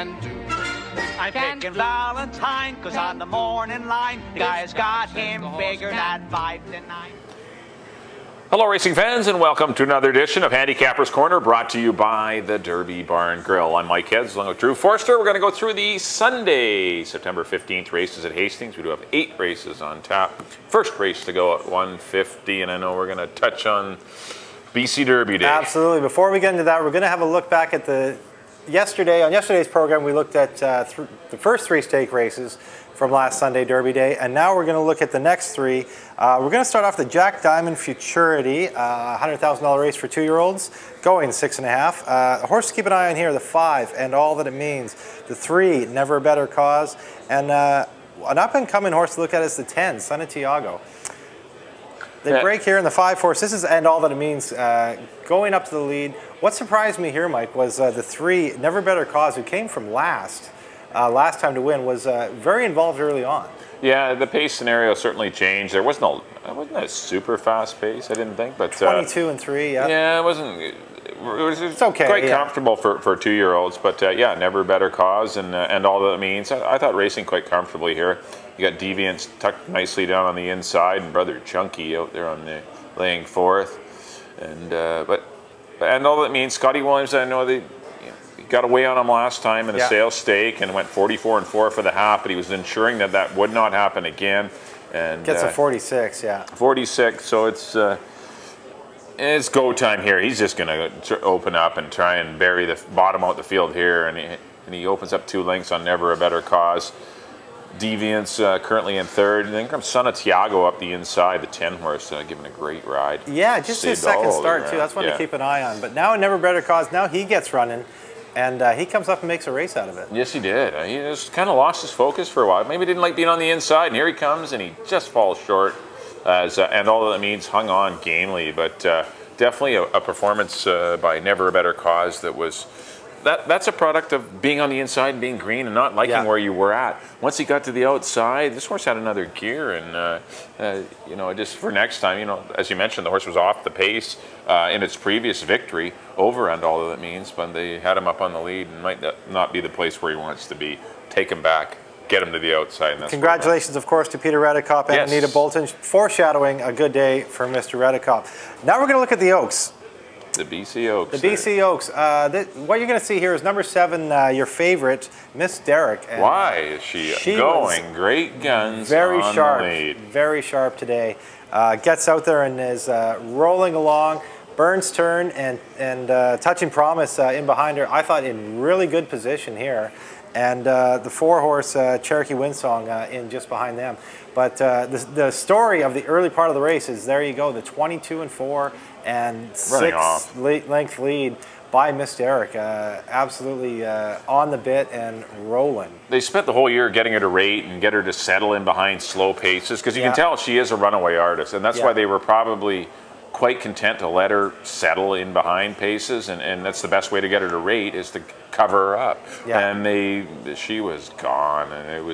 can do. I'm picking Valentine, cause on the morning line, the guy's got him figured at 5 to 9. Hello racing fans, and welcome to another edition of Handicapper's Corner, brought to you by the Derby Barn Grill. I'm Mike Heads, along with Drew Forster. We're going to go through the Sunday, September 15th races at Hastings. We do have 8 races on tap. First race to go at 1:50, and I know we're going to touch on BC Derby Day. Absolutely. Before we get into that, we're going to have a look back at on yesterday's program. We looked at the first 3 stake races from last Sunday, Derby Day, and now we're going to look at the next 3. We're going to start off the Jack Diamond Futurity, $100,000 race for 2-year-olds, going 6.5. A horse to keep an eye on here, the 5, and all that it means. The 3, Never a Better Cause, and an up-and-coming horse to look at is the 10, Son of Tiago. They break here in the 5 horse. This is and all that it means. Going up to the lead. What surprised me here, Mike, was the 3, Never Better Cause, who came from last time to win, was very involved early on. Yeah, the pace scenario certainly changed. There wasn't a super fast pace, I didn't think, but 22 and 3. Yeah. Yeah, it wasn't. It's okay. Quite comfortable for 2-year-olds, but yeah, Never Better Cause and all that it means. I thought racing quite comfortably here. You got Deviants tucked nicely down on the inside, and Brother Chunky out there on the laying 4th, and all that means. Scotty Williams, I know they got away on him last time in a sales stake and went 44 and 4 for the half, but he was ensuring that would not happen again. And gets a 46, 46. So it's go time here. He's just going to open up and try and bury the bottom out the field here, and he opens up 2 lengths on Never a Better Cause. Deviants currently in 3rd, and then comes Son of Tiago up the inside, the 10 horse, giving a great ride. Yeah, just his second start too. That's one to keep an eye on. But now Never Better Cause, now he gets running, and he comes up and makes a race out of it. Yes, he did. He just kind of lost his focus for a while. Maybe didn't like being on the inside, and here he comes, and he just falls short. And all that means hung on gamely, but definitely a performance by Never a Better Cause that was. That's a product of being on the inside and being green and not liking where you were at. Once he got to the outside, this horse had another gear, and just for next time, as you mentioned, the horse was off the pace in its previous victory over and all that means, but they had him up on the lead and might not be the place where he wants to be. Take him back, get him to the outside. And that's congratulations, of course, to Peter Redekop and Anita Bolton, foreshadowing a good day for Mr. Redekop. Now we're going to look at the Oaks. The BC Oaks. The BC Oaks. What you're going to see here is number 7, your favorite, Miss Derrick. And why is she going? Great guns. Very on sharp. The lead. Very sharp today. Gets out there and is rolling along. Burns turn and Touching Promise in behind her. I thought in really good position here. And the 4 horse Cherokee Windsong in just behind them. But the story of the early part of the race is, there you go, the 22 and 4 and 6 length lead by Miss Derrick. Absolutely on the bit and rolling. They spent the whole year getting her to rate and get her to settle in behind slow paces, because you can tell she is a runaway artist, and that's why they were probably quite content to let her settle in behind paces, and that's the best way to get her to rate, is to cover her up. And she was gone, and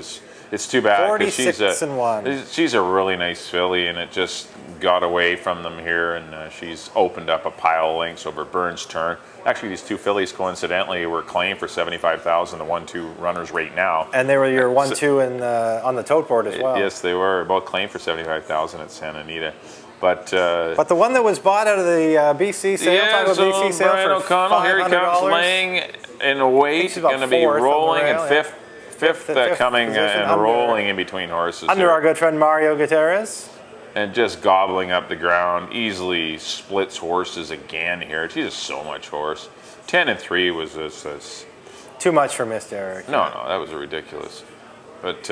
it's too bad, because she's a really nice filly, and it just got away from them here, and she's opened up a pile of lengths over Burns turn. Actually, these 2 fillies coincidentally were claimed for $75,000. The 1-2 runners right now, and they were your 1-2 on the tote board as well. Yes, they were both claimed for $75,000 at Santa Anita. But the one that was bought out of the BC sale, BC sale Brian O'Connell, here he comes laying in weight, going to be rolling in fifth coming and rolling in between horses. Under our good friend Mario Gutierrez. And just gobbling up the ground, easily splits horses again here. She's just so much horse. 10 and 3 was this. Too much for Miss Derrick. No, that was ridiculous. But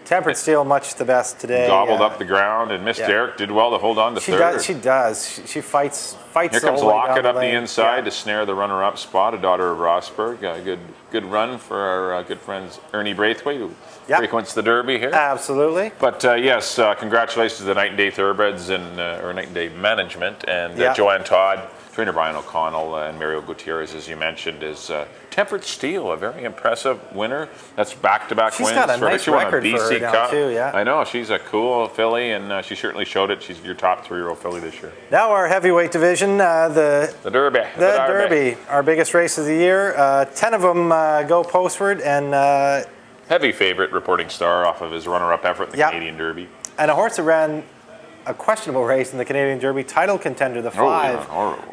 Tempered Steel, much the best today. Gobbled up the ground, and Miss Derrick did well to hold on to 3rd. She does. She fights. Here comes Lockett up the inside to snare the runner-up spot, a daughter of Rosberg. A good run for our good friends Ernie Braithwaite, who frequents the Derby here. Absolutely. But yes, congratulations to the Night and Day Thoroughbreds and or Night and Day Management and Joanne Todd. trainer Brian O'Connell and Mario Gutierrez, as you mentioned, is Tempered Steel, a very impressive winner. That's back-to-back wins. She's got a nice record for her now, too, yeah. I know, she's a cool filly, and she certainly showed it. She's your top 3-year-old filly this year. Now our heavyweight division, the Derby. The Derby, our biggest race of the year. 10 of them go postward, and heavy favorite, Reporting Star, off of his runner-up effort in the Canadian Derby. And a horse that ran a questionable race in the Canadian Derby, title contender, the 5,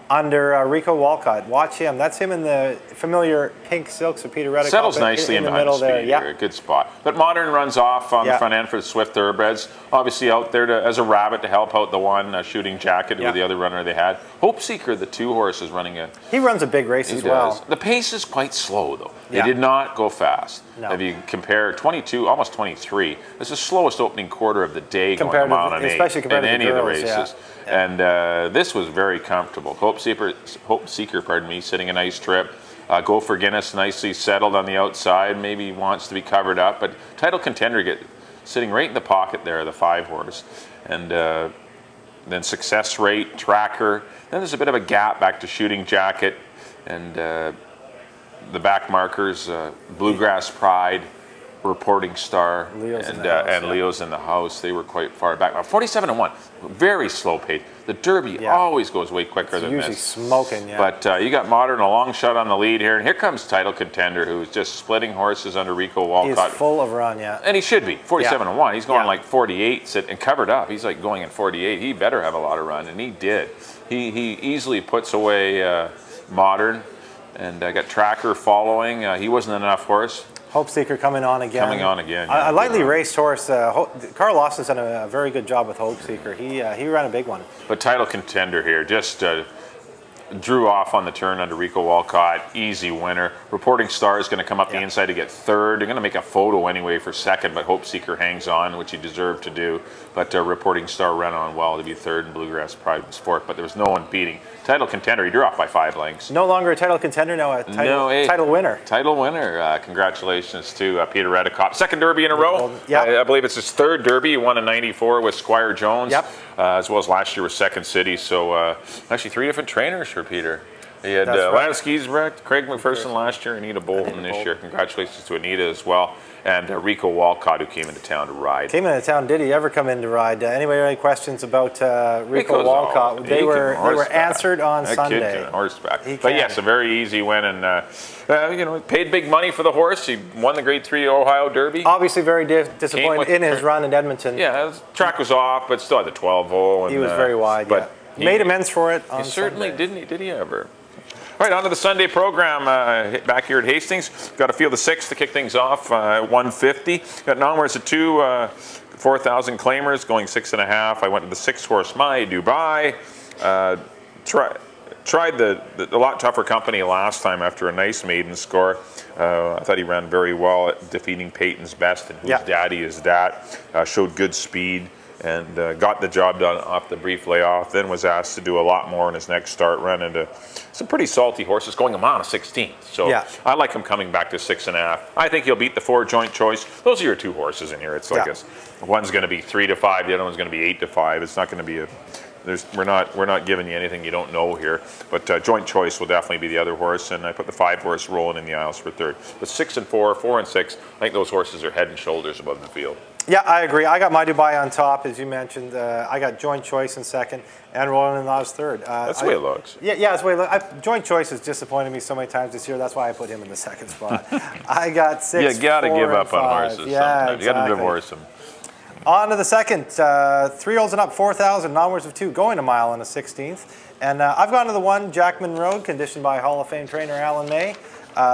under Rico Walcott. Watch him. That's him in the familiar pink silks of Peter Reddick. Settles nicely in the middle there. Yeah, good spot. But Modern runs off on the front end for the Swift Thoroughbreds. Obviously out there as a rabbit to help out the one Shooting Jacket, who the other runner they had. Hope Seeker, the 2 horse, is running a... He runs a big race as well. The pace is quite slow, though. They did not go fast. No. If you compare 22, almost 23, it's the slowest opening quarter of the day going a mile and 8 especially compared in to any the girls, of the races. And this was very comfortable. Hope Seeker, pardon me, sitting a nice trip. Go for Guinness, nicely settled on the outside. Maybe wants to be covered up, but Title Contender sitting right in the pocket there, the 5 horse. And then Success Rate, Tracker. Then there's a bit of a gap back to Shooting Jacket, and the back markers, Bluegrass Pride, Reporting Star, and Leo's in the House. They were quite far back. 47-1, very slow pace. The Derby always goes way quicker than usually this. Smoking, But you got Modern, a long shot on the lead here, and here comes Title Contender, who's just splitting horses under Rico Walcott. He's full of run, and he should be. 47-1. He's going like 48, and covered up. He's like going in 48. He better have a lot of run, and he did. He easily puts away Modern. And I got Tracker following. He wasn't enough horse. Hope Seeker coming on again. A lightly raced horse. Carl Lawson's done a very good job with Hope Seeker. He ran a big one. But Title Contender here just drew off on the turn under Rico Walcott. Easy winner. Reporting Star is going to come up the inside to get 3rd. They're going to make a photo anyway for 2nd, but Hope Seeker hangs on, which he deserved to do. But Reporting Star ran on well to be 3rd, and Bluegrass Pride was 4th. But there was no one beating Title Contender. He drew off by 5 lengths. No longer a Title Contender, now a title winner. Title winner. Congratulations to Peter Reddick. 2nd Derby in a row. I believe it's his 3rd Derby. He won in '94 with Squire Jones, as well as last year with Second City. So actually 3 different trainers for Peter. He had Lance Giesbrecht, Craig McPherson last year, Anita Bolton this year. Congratulations to Anita as well. And Rico Walcott, who came into town to ride. Came into town. Did he ever come in to ride? Anybody have any questions about Rico Walcott? They were answered on Sunday. Kid can horseback. But yes, a very easy win, and paid big money for the horse. He won the Grade 3 Ohio Derby. Obviously very disappointed in his run in Edmonton. Yeah, the track was off, but still had the 12-hole. He was very wide, but he made amends for it on certainly Sunday. Didn't he? Did he ever? All right, on to the Sunday program back here at Hastings. Got a field of 6 to kick things off, 150. Got non-winners at 2, 4,000 claimers, going 6.5. I went to the 6-horse My Dubai. Tried the lot tougher company last time after a nice maiden score. I thought he ran very well at defeating Peyton's Best, and Whose Daddy Is That. Showed good speed and got the job done off the brief layoff. Then was asked to do a lot more in his next start, run into some pretty salty horses, going a mile and 16th. So I like him coming back to 6.5. I think he'll beat the 4 joint choice. Those are your 2 horses in here. It's like one's going to be 3-5, the other one's going to be 8-5. It's not going to be a... We're not giving you anything you don't know here, but joint choice will definitely be the other horse, and I put the 5-horse rolling in the aisles for 3rd. But 6 and 4, 4 and 6, I think those horses are head and shoulders above the field. Yeah, I agree. I got My Dubai on top, as you mentioned. I got Joint Choice in 2nd, and Rolling in Laws 3rd. That's the way it looks. Yeah, that's the way it looks. Joint Choice has disappointed me so many times this year. That's why I put him in the 2nd spot. I got 6, You got to give up 5. on horses sometimes. Exactly. You got to divorce them. On to the 2nd, 3-year-olds and up, 4,000, non-winners of 2, going a mile and a 16th. And I've gone to the 1, Jackman Road, conditioned by Hall of Fame trainer Alan May.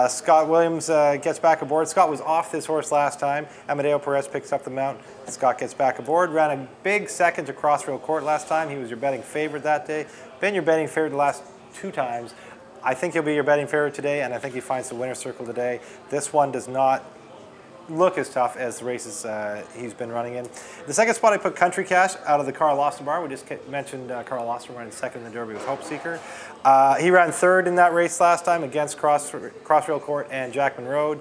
Scott Williams gets back aboard. Scott was off this horse last time. Amadeo Perez picks up the mount. Scott gets back aboard. Ran a big 2nd to Crossrail Court last time. He was your betting favorite that day. Been your betting favorite the last 2 times. I think he'll be your betting favorite today, and I think he finds the winner's circle today. This one does not look as tough as the races he's been running in. The 2nd spot, I put Country Cash out of the Carl Lawson bar. We just mentioned Carl Lawson running 2nd in the Derby with Hope Seeker. He ran 3rd in that race last time against Crossrail Court and Jackman Road.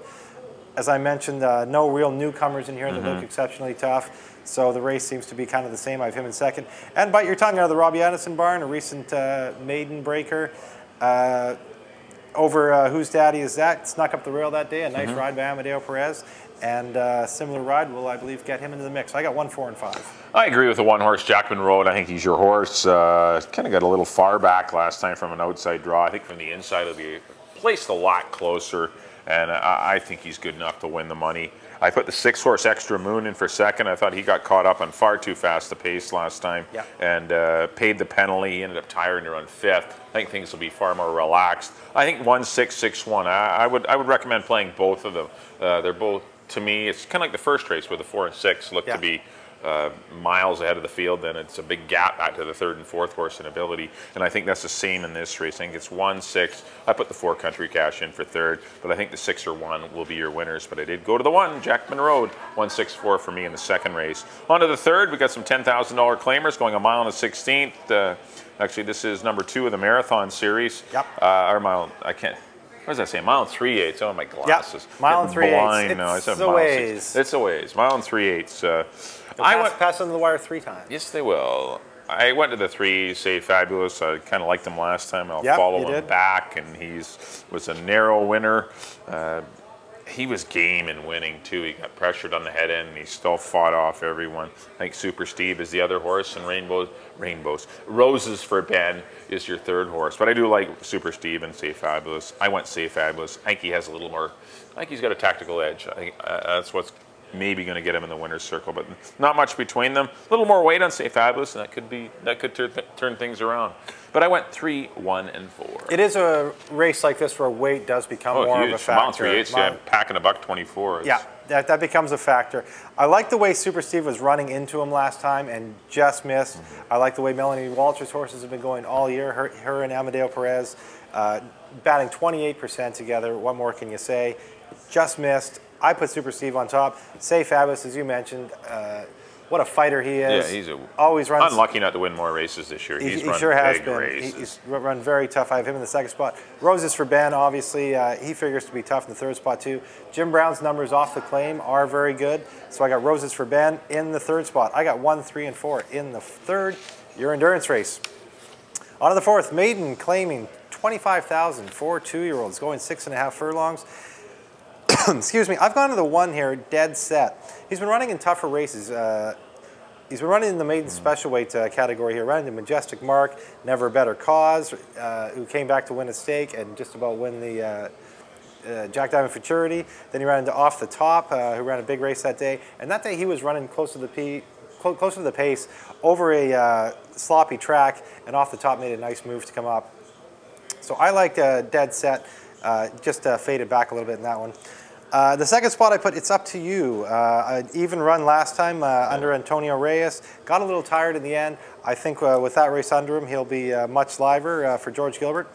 As I mentioned, no real newcomers in here that look exceptionally tough. So the race seems to be kind of the same. I have him in second. And Bite Your Tongue out of the Robbie Addison barn, a recent maiden breaker. Over Whose Daddy Is That? Snuck up the rail that day. A nice ride by Amadeo Perez. And a similar ride will, I believe, get him into the mix. I got 1, 4, and 5. I agree with the one horse, Jackman Road. I think he's your horse. Kind of got a little far back last time from an outside draw. I think from the inside he'll be placed a lot closer. And I think he's good enough to win the money. I put the 6 horse Extra Moon in for second. I thought he got caught up on far too fast a pace last time and paid the penalty. He ended up tiring to run 5th. I think things will be far more relaxed. I think 1, 6, 6, 1. I would recommend playing both of them. They're both, to me, it's kind of like the first race where the 4 and 6 look to be miles ahead of the field. Then it's a big gap back to the 3rd and 4th horse in ability, and I think that's the same in this race. I think it's 1, 6. I put the 4 Country Cash in for 3rd, but I think the 6 or 1 will be your winners. But I did go to the 1, Jackman Road, 1, 6, 4 for me in the second race. On to the 3rd, we got some $10,000 claimers going a mile and a 16th. Actually, this is number 2 of the marathon series. Or mile, I can't. What does that say? Mile and 3/8. Oh, my glasses. Mile and 3/8. Blind. No, I said a ways. It's a ways. Mile and 3/8. I went pass under the wire 3 times. Yes, they will. I went to the 3, Say Fabulous. I kind of liked him last time. I'll follow him back, and was a narrow winner. He was game in winning too. He got pressured on the head end, and he still fought off everyone. I think Super Steve is the other horse, and Roses for Ben is your 3rd horse. But I do like Super Steve and Say Fabulous. I went Say Fabulous. I think he has a little more. I think he's got a tactical edge. I think that's what's maybe going to get him in the winner's circle, but not much between them. A little more weight on Say Fabulous, and that could turn things around. But I went 3, 1, and 4. It is a race like this where weight does become more of a factor. Mile 3/8, packing $1.24. Yeah, that becomes a factor. I like the way Super Steve was running into him last time and just missed. I like the way Melanie Walter's horses have been going all year. Her and Amadeo Perez batting 28% together. What more can you say? Just missed. I put Super Steve on top. Say Fabulous, as you mentioned. What a fighter he is. Yeah, he's always runs. Unlucky not to win more races this year. He sure has been. He's run very tough. I have him in the 2nd spot. Roses for Ben, obviously. He figures to be tough in the 3rd spot, too. Jim Brown's numbers off the claim are very good. So I got Roses for Ben in the 3rd spot. I got 1, 3, and 4 in the 3rd. Your endurance race. On to the 4th. Maiden claiming $25,000 for 2-year-olds, going 6.5 furlongs. Excuse me. I've gone to the 1 here, Dead Set. He's been running in tougher races. He's been running in the maiden special weight category here. Ran into Majestic Mark, Never a Better Cause, who came back to win a stake and just about win the Jack Diamond Futurity. Then he ran into Off the Top, who ran a big race that day. And that day he was running close to the pace over a sloppy track, and Off the Top made a nice move to come up. So I like Dead Set. Just faded back a little bit in that one. The 2nd spot I put, It's Up to You. An even run last time under Antonio Reyes. Got a little tired in the end. I think with that race under him, he'll be much liver for George Gilbert.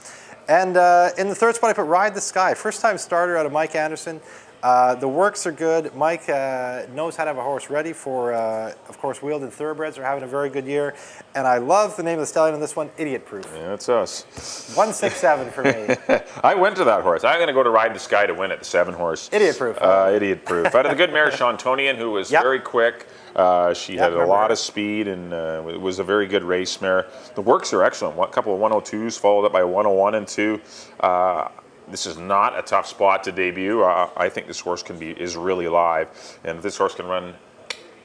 And in the 3rd spot, I put Ride the Sky. First time starter out of Mike Anderson. The works are good. Mike knows how to have a horse ready for, of course, Wheeled and Thoroughbreds are having a very good year. And I love the name of the stallion on this one, Idiot Proof. Yeah, that's us. 167 for me. I went to that horse. I'm going to go to Ride the Sky to win it, the 7 horse. Idiot Proof. Idiot Proof. Out of the good mare, Shantonian, who was very quick. She had a lot of speed, and it was a very good race mare. The works are excellent. A couple of 102s followed up by a 101 and 2. This is not a tough spot to debut. I think this horse is really alive, and if this horse can run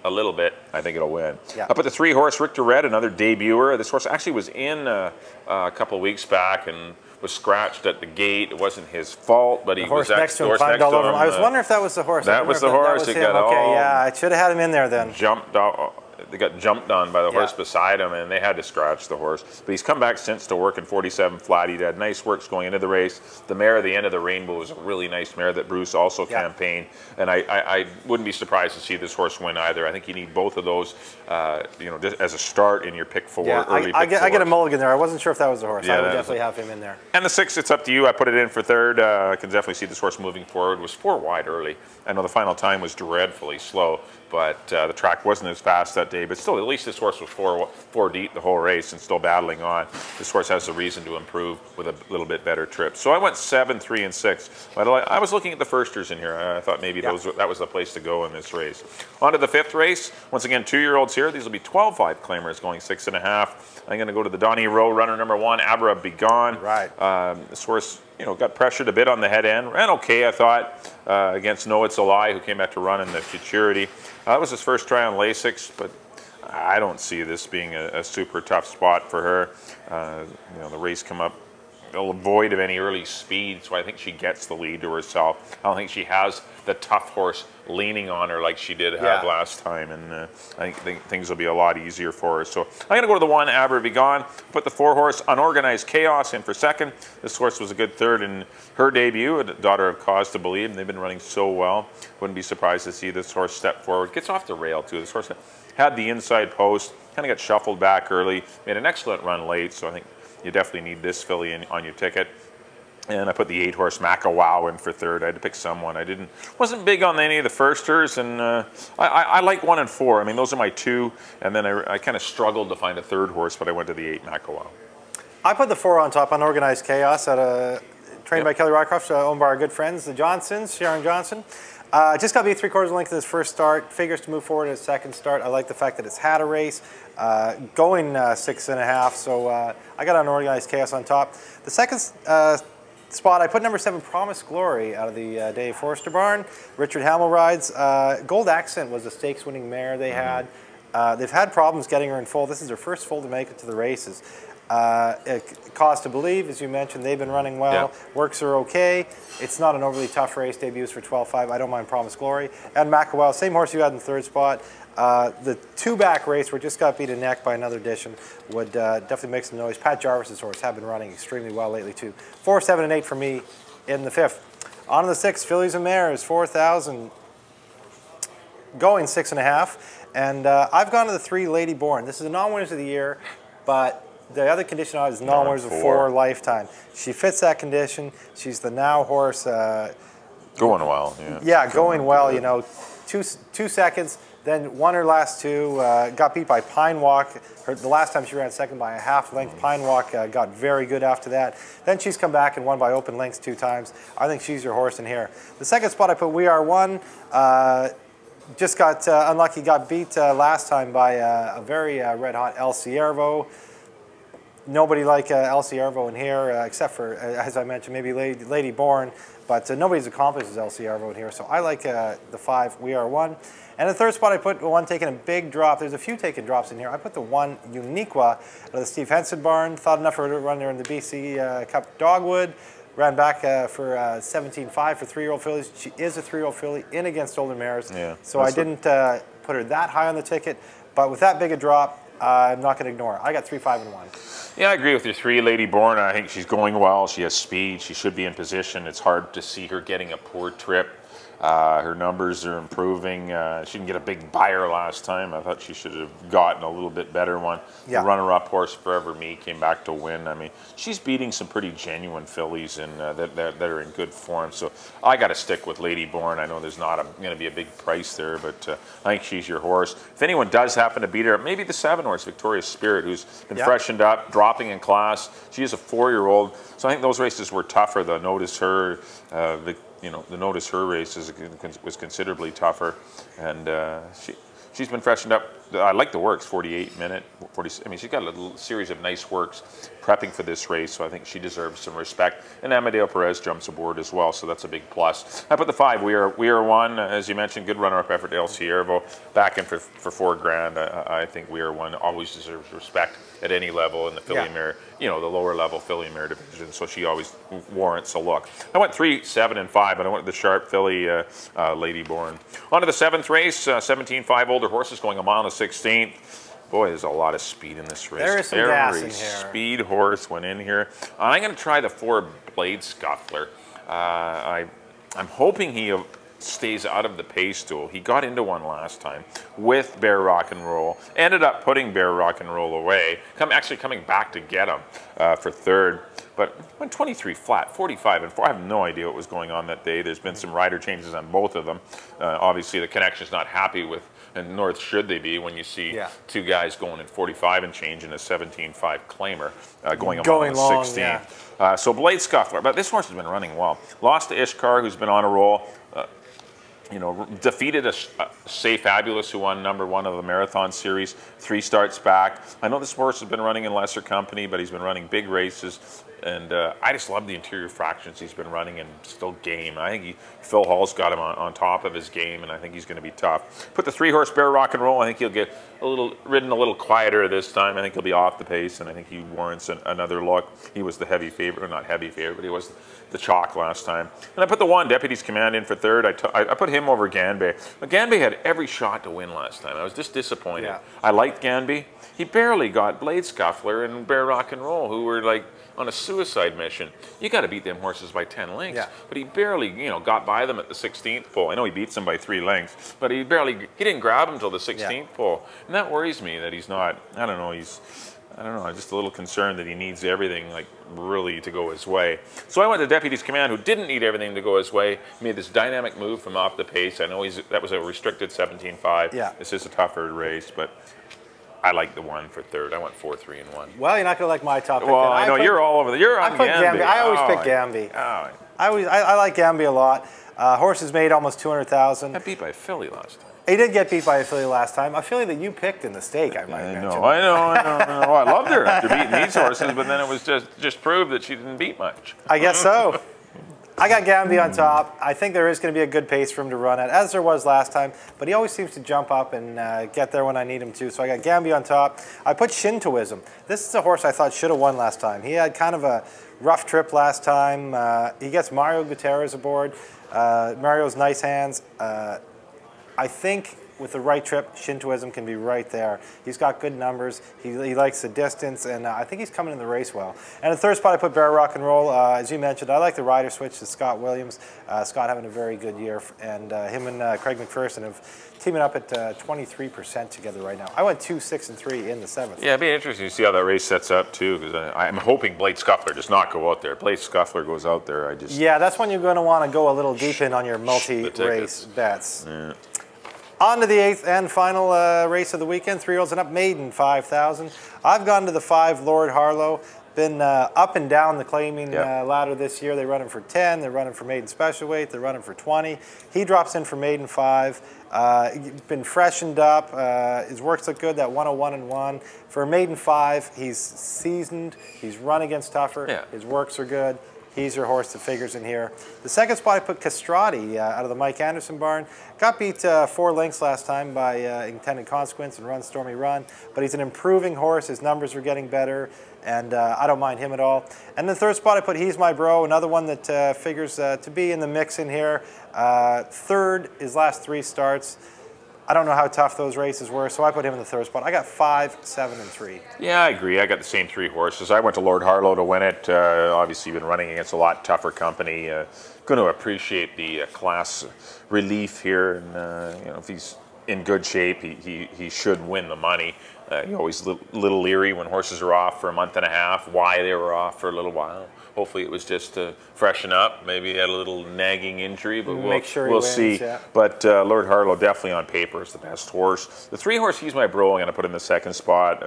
a little bit, I think it'll win. I put the 3 horse Richter Red, another debuter. This horse actually was in a couple of weeks back and was scratched at the gate. It wasn't his fault, but he was next to him, climbed all over him. I was wondering if that was the horse. That was the horse. Okay, yeah, I should have had him in there then. Jumped out. They got jumped on by the horse beside him, and they had to scratch the horse. But he's come back since to work in 47 flat. He had nice works going into the race. The mare at the end of the Rainbow was a really nice mare that Bruce also campaigned. And I wouldn't be surprised to see this horse win either. I think you need both of those, just as a start in your pick 4. I get a mulligan there. I wasn't sure if that was the horse. I would definitely have him in there. And the 6, It's Up to You. I put it in for 3rd. I can definitely see this horse moving forward. It was 4 wide early. I know the final time was dreadfully slow, but the track wasn't as fast that day yesterday, but still, at least this horse was four deep the whole race and still battling on. This horse has a reason to improve with a little bit better trip. So I went 7, 3, and 6. But I was looking at the firsters in here. I thought maybe that was the place to go in this race. On to the 5th race. Once again, 2-year-olds here. These will be 12-5 claimers going 6.5. I'm going to go to the Donny Rowe runner number 1, Abra Begone. Right. This horse, got pressured a bit on the head end. Ran okay, I thought, against No It's a Lie, who came out to run in the Futurity. That was his first try on Lasix, but I don't see this being a super tough spot for her. The race come up void of any early speed, so I think she gets the lead to herself. I don't think she has the tough horse leaning on her like she did have last time, and I think things will be a lot easier for her. So I'm going to go to the 1, Aber Begone. Put the 4 horse Unorganized Chaos in for 2nd. This horse was a good 3rd in her debut, a daughter of Cause to Believe, and they've been running so well. Wouldn't be surprised to see this horse step forward. Gets off the rail too. This horse had the inside post, kind of got shuffled back early, made an excellent run late, so I think you definitely need this filly on your ticket. And I put the 8 horse Macawow in for 3rd. I had to pick someone. Wasn't big on any of the firsters, and I like 1 and 4. I mean, those are my 2, and then I kind of struggled to find a 3rd horse, but I went to the 8 Macawow. I put the 4 on top, Unorganized Chaos, trained by Kelly Rycroft, owned by our good friends, the Johnsons, Sharon Johnson. Just got beat 3/4 length in his first start. Figures to move forward in his second start. I like the fact that it's had a race, going 6.5. So I got Unorganized Chaos on top. The second spot, I put number 7, Promise Glory, out of the Dave Forster barn. Richard Hamill rides. Gold Accent was a stakes-winning mare they had. They've had problems getting her in full. This is her first full to make it to the races. Cause to Believe, as you mentioned, they've been running well. Works are okay. It's not an overly tough race. Debuts for 12.5. I don't mind Promise Glory. And Macawow, same horse you had in the 3rd spot. The 2-back race where it just got beat a neck by another edition would definitely make some noise. Pat Jarvis's horse have been running extremely well lately too. 4, 7, and 8 for me in the 5th. On to the 6th, Fillies and Mares, 4,000, going 6.5. And I've gone to the 3, Lady Born. This is a non-winners of the year, but the other condition on it is non-winners of 4 lifetime. She fits that condition. She's the now horse. Going well, going well. 2 seconds. Then won her last 2. Got beat by Pine Walk. The last time she ran 2nd by a half length. Pine Walk got very good after that. Then she's come back and won by open lengths 2 times. I think she's your horse in here. The 2nd spot I put We Are One. Just got unlucky. Got beat last time by a very red-hot El Ciervo. Nobody like El Ciervo in here, except for, as I mentioned, maybe Lady Born, but nobody's accomplished as El Ciervo in here. So I like the 5, We Are One. And the 3rd spot, I put 1 taking a big drop. There's a few taking drops in here. I put the 1, Uniqua, out of the Steve Henson barn. Thought enough for her to run there in the BC Cup Dogwood. Ran back for 17.5 for 3-year-old fillies. She is a 3-year-old filly in against older mares. So I didn't put her that high on the ticket. But with that big a drop, I'm not going to ignore her. I got 3, 5, and 1. Yeah, I agree with your 3, Lady Born. I think she's going well. She has speed. She should be in position. It's hard to see her getting a poor trip. Her numbers are improving. She didn't get a big buyer last time. I thought she should have gotten a little bit better one. The runner-up horse, Forever Me, came back to win. I mean, she's beating some pretty genuine fillies that are in good form. So I got to stick with Lady Born. I know there's not going to be a big price there, but I think she's your horse. If anyone does happen to beat her, maybe the 7 horse, Victoria's Spirit, who's been freshened up, dropping in class. She is a 4-year-old. So I think those races were tougher. The Notice Her, the Notice Her race was considerably tougher, and she's been freshened up. I like the works, 48 minute, 40. I mean, she's got a little series of nice works prepping for this race, so I think she deserves some respect. And Amadeo Perez jumps aboard as well, so that's a big plus. I put the 5, We Are One, as you mentioned, good runner-up effort to El Ciervo, back in for $4,000. I think We Are One always deserves respect at any level in the filly mare, the lower level filly mare division, so she always warrants a look. I went 3, 7, and 5, but I went with the sharp filly, Lady Born. On to the 7th race, 17.5 older horses going a mile and a 16th. Boy, there's a lot of speed in this race. There is some gas in here. Speed horse went in here. I'm going to try the 4, Blade Scuffler. I'm hoping he stays out of the pace stool. He got into one last time with Bear Rock and Roll. Ended up putting Bear Rock and Roll away. Actually coming back to get him for 3rd. but went 23 flat, 45 and 4. I have no idea what was going on that day. There's been some rider changes on both of them. Obviously, the connection's not happy with, and nor should they be, when you see two guys going in 45 and change in a 17.5 claimer going on the 16. Yeah. So Blade Scuffler, but this horse has been running well. Lost to Ishkar, who's been on a roll. You know, defeated a Say Fabulous, who won #1 of the Marathon Series, 3 starts back. I know this horse has been running in lesser company, but he's been running big races. And I just love the interior fractions he's been running and still game. I think Phil Hall's got him on top of his game, and I think he's going to be tough. Put the 3-horse Bear Rock and Roll. I think he'll get ridden a little quieter this time. I think he'll be off the pace, and I think he warrants another look. He was the heavy favorite, or not heavy favorite, but he was the chalk last time. And I put the 1 Deputy's Command in for 3rd. I put him over Ganbei. But Ganbei had every shot to win last time. I was just disappointed. Yeah. I liked Ganbei. He barely got Blade Scuffler and Bear Rock and Roll, who were like on a suicide mission. You got to beat them horses by 10 lengths. Yeah. But he barely, you know, got by them at the 16th pole. I know he beats them by 3 lengths, but he didn't grab them until the 16th pole. And that worries me that he's not, I don't know, I'm just a little concerned that he needs everything, like, really to go his way. So I went to Deputy's Command, who didn't need everything to go his way. He made this dynamic move from off the pace. I know that was a restricted 17.5. Yeah. This is a tougher race, but I like the 1 for 3rd. I went 4, 3, and 1. Well, you're not going to like my top pick. Well, I know you're all over. You're on Ganbei. I always pick Ganbei. I like Ganbei a lot. Horse has made almost 200,000. Got beat by a filly last time. He did get beat by a filly last time. A filly that you picked in the stake, I might mention. I know. I loved her after beating these horses, but then it was just proved that she didn't beat much. I guess so. I got Ganbei on top. I think there is going to be a good pace for him to run at, as there was last time, but he always seems to jump up and get there when I need him to, so I got Ganbei on top. I put Shintoism. This is a horse I thought should have won last time. He had kind of a rough trip last time. He gets Mario Gutierrez aboard. Mario's nice hands. I think with the right trip, Shintoism can be right there. He's got good numbers. He likes the distance, and I think he's coming in the race well. And in the 3rd spot, I put Bear Rock and Roll. As you mentioned, I like the rider switch to Scott Williams. Scott having a very good year, and him and Craig McPherson have teaming up at 23% together right now. I went 2, 6, and 3 in the 7th. Yeah, it'd be interesting to see how that race sets up too, because I'm hoping Blade Scuffler does not go out there. Blade Scuffler goes out there, yeah, that's when you're going to want to go a little deep in on your multi-race bets. Yeah. On to the 8th and final race of the weekend, 3-year-olds and up, maiden 5,000. I've gone to the 5 Lord Harlow. Been up and down the claiming ladder this year. They run him for 10, they're running for maiden special weight, they're running for 20. He drops in for maiden 5. Been freshened up. His works look good, that 101 and 1. For maiden 5, he's seasoned, he's run against tougher, his works are good. He's your horse that figures in here. The 2nd spot, I put Castrati out of the Mike Anderson barn. Got beat 4 lengths last time by Intended Consequence and Run Stormy Run, but he's an improving horse. His numbers are getting better, and I don't mind him at all. And the 3rd spot, I put He's My Bro, another one that figures to be in the mix in here. 3rd, his last 3 starts. I don't know how tough those races were, so I put him in the 3rd spot. I got 5, 7, and 3. Yeah, I agree. I got the same 3 horses. I went to Lord Harlow to win it. Obviously, been running against a lot tougher company. Going to appreciate the class relief here, and you know, if he's in good shape, he should win the money. You're always a little leery when horses are off for a month and a half, why they were off for a little while. Hopefully it was just to freshen up. Maybe he had a little nagging injury, but we'll see. Yeah. But Lord Harlow definitely on paper is the best horse. The 3 horse, He's My Bro, I'm going to put in the 2nd spot.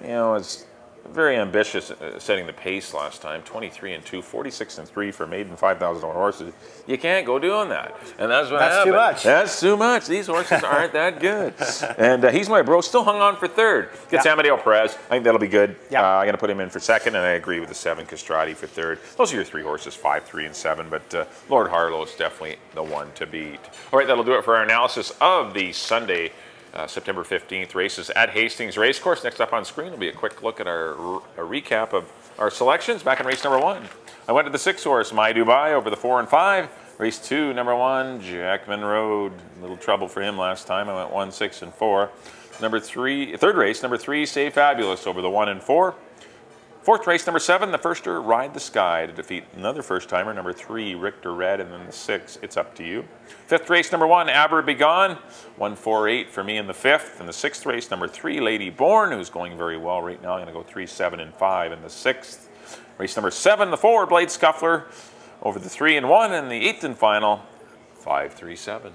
You know, it's very ambitious setting the pace last time. 23 and 2, 46 and 3 for maiden $5,000 horses. You can't go doing that, and that's what happened. That's too much. That's too much. These horses aren't that good. And He's My Bro still hung on for 3rd. Gets Amadeo Perez. I think that'll be good. I'm going to put him in for 2nd, and I agree with the 7 Castrati for 3rd. Those are your 3 horses, 5, 3, and 7. But Lord Harlow is definitely the one to beat. All right, that'll do it for our analysis of the Sunday. September 15th races at Hastings Racecourse. Next up on screen will be a quick look at a recap of our selections back in race number 1. I went to the 6 horse, My Dubai, over the 4 and 5. Race 2, number 1, Jackman Road. A little trouble for him last time. I went 1, 6, and 4. Number 3, 3rd race, number 3, Say Fabulous, over the 1 and 4. 4th race, number 7, the firster, Ride the Sky, to defeat another first-timer, number 3, Richter Red, and then the 6, It's Up to You. 5th race, number 1, Aber Be Gone, 1-4-8 for me in the 5th. And the 6th race, number 3, Lady Born, who's going very well right now. I'm going to go 3, 7, and 5 in the 6th. Race number 7, the 4-Blade Scuffler over the 3 and 1, and the 8th and final 5-3-7.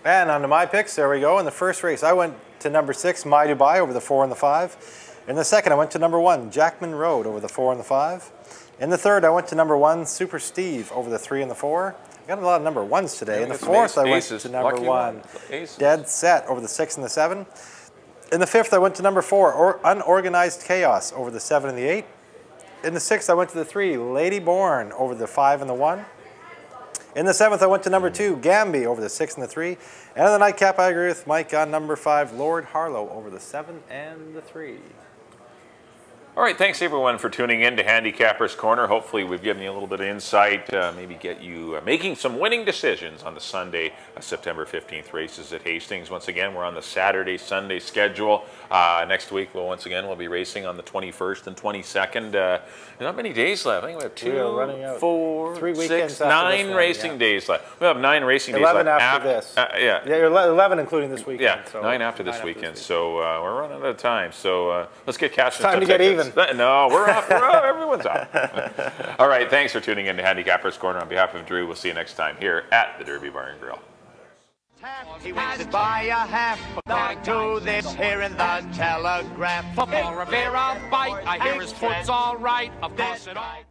And on to my picks. There we go. In the first race, I went to number 6, My Dubai, over the 4 and the 5. In the second, I went to number 1, Jackman Road, over the 4 and the 5. In the third, I went to number 1, Super Steve, over the 3 and the 4. I got a lot of number 1s today. In the fourth, I went to number 1, Dead Set, over the 6 and the 7. In the fifth, I went to number 4, Unorganized Chaos, over the 7 and the 8. In the sixth, I went to the 3, Lady Born, over the 5 and the 1. In the seventh, I went to number 2, Gamby, over the 6 and the 3. And in the nightcap, I agree with Mike on number 5, Lord Harlow, over the 7 and the 3. All right, thanks everyone for tuning in to Handicapper's Corner. Hopefully we've given you a little bit of insight, maybe get you making some winning decisions on the Sunday, September 15th races at Hastings. Once again, we're on the Saturday-Sunday schedule. Next week, we'll be racing on the 21st and 22nd. Not many days left. I think we have 2, 4, 6, 9 racing days left. We have 9 racing days left. 11 after this. Yeah, 11 including this weekend. Yeah, so 9 after this weekend. So we're running out of time. So let's get cashing. Time to get even. No, we're off. Everyone's off. All right, thanks for tuning in to Handicapper's Corner. On behalf of Drew, we'll see you next time here at the Derby Bar and Grill. He wins it by a half. According to this here in the Telegraph. For a beer I'll bite. I hear his foot's all right. Of course it all.